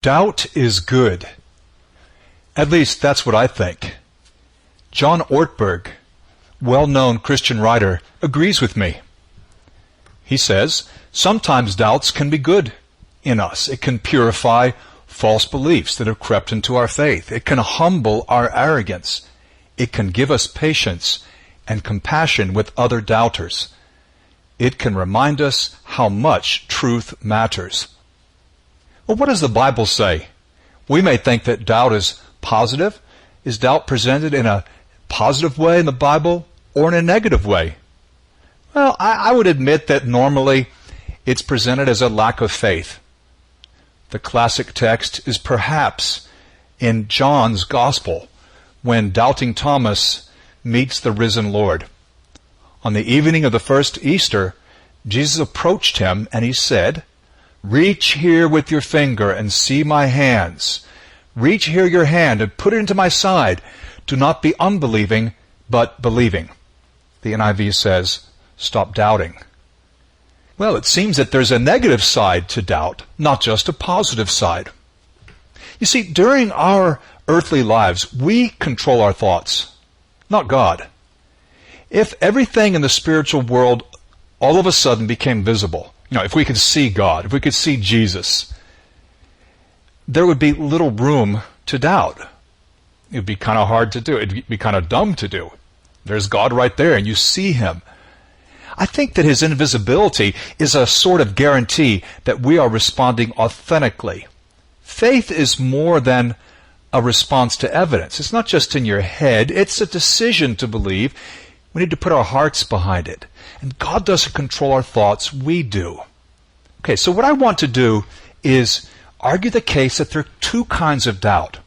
Doubt is good. At least that's what I think. John Ortberg, well-known Christian writer, agrees with me. He says, sometimes doubts can be good in us. It can purify false beliefs that have crept into our faith. It can humble our arrogance. It can give us patience and compassion with other doubters. It can remind us how much truth matters. Well, what does the Bible say? We may think that doubt is positive. Is doubt presented in a positive way in the Bible or in a negative way? Well, I would admit that normally it's presented as a lack of faith. The classic text is perhaps in John's Gospel when doubting Thomas meets the risen Lord. On the evening of the first Easter, Jesus approached him and he said, "Reach here with your finger and see my hands. Reach here your hand and put it into my side. Do not be unbelieving, but believing." The NIV says, stop doubting. Well, it seems that there's a negative side to doubt, not just a positive side. You see, during our earthly lives, we control our thoughts, not God. If everything in the spiritual world all of a sudden became visible, if we could see God, if we could see Jesus, there would be little room to doubt. It would be kind of hard to do. It would be kind of dumb to do. There's God right there, and you see Him. I think that His invisibility is a sort of guarantee that we are responding authentically. Faith is more than a response to evidence. It's not just in your head. It's a decision to believe. We need to put our hearts behind it. And God doesn't control our thoughts. We do. Okay, so what I want to do is argue the case that there are two kinds of doubt.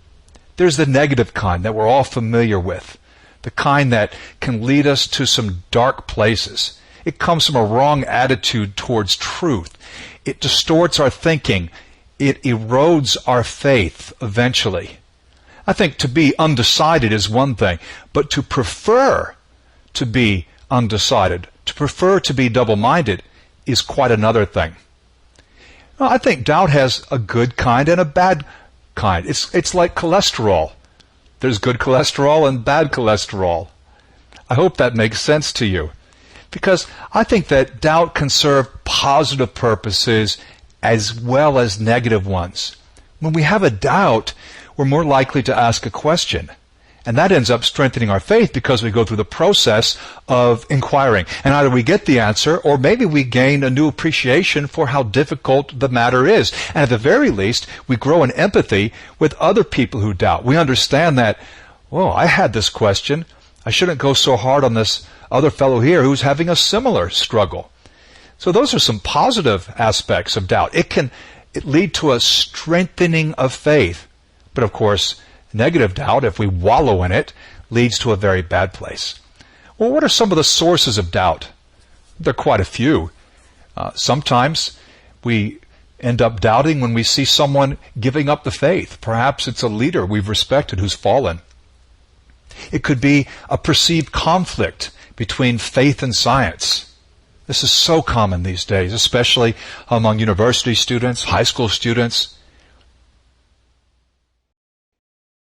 There's the negative kind that we're all familiar with, the kind that can lead us to some dark places. It comes from a wrong attitude towards truth. It distorts our thinking. It erodes our faith eventually. I think to be undecided is one thing, but to prefer to be undecided, to prefer to be double-minded, is quite another thing. Well, I think doubt has a good kind and a bad kind. It's like cholesterol. There's good cholesterol and bad cholesterol. I hope that makes sense to you. Because I think that doubt can serve positive purposes as well as negative ones. When we have a doubt, we're more likely to ask a question. And that ends up strengthening our faith because we go through the process of inquiring. And either we get the answer or maybe we gain a new appreciation for how difficult the matter is. And at the very least, we grow in empathy with other people who doubt. We understand that, I had this question. I shouldn't go so hard on this other fellow here who's having a similar struggle. So those are some positive aspects of doubt. It lead to a strengthening of faith. But of course, negative doubt, if we wallow in it, leads to a very bad place. Well, what are some of the sources of doubt? There are quite a few. Sometimes we end up doubting when we see someone giving up the faith. Perhaps it's a leader we've respected who's fallen. It could be a perceived conflict between faith and science. This is so common these days, especially among university students, high school students.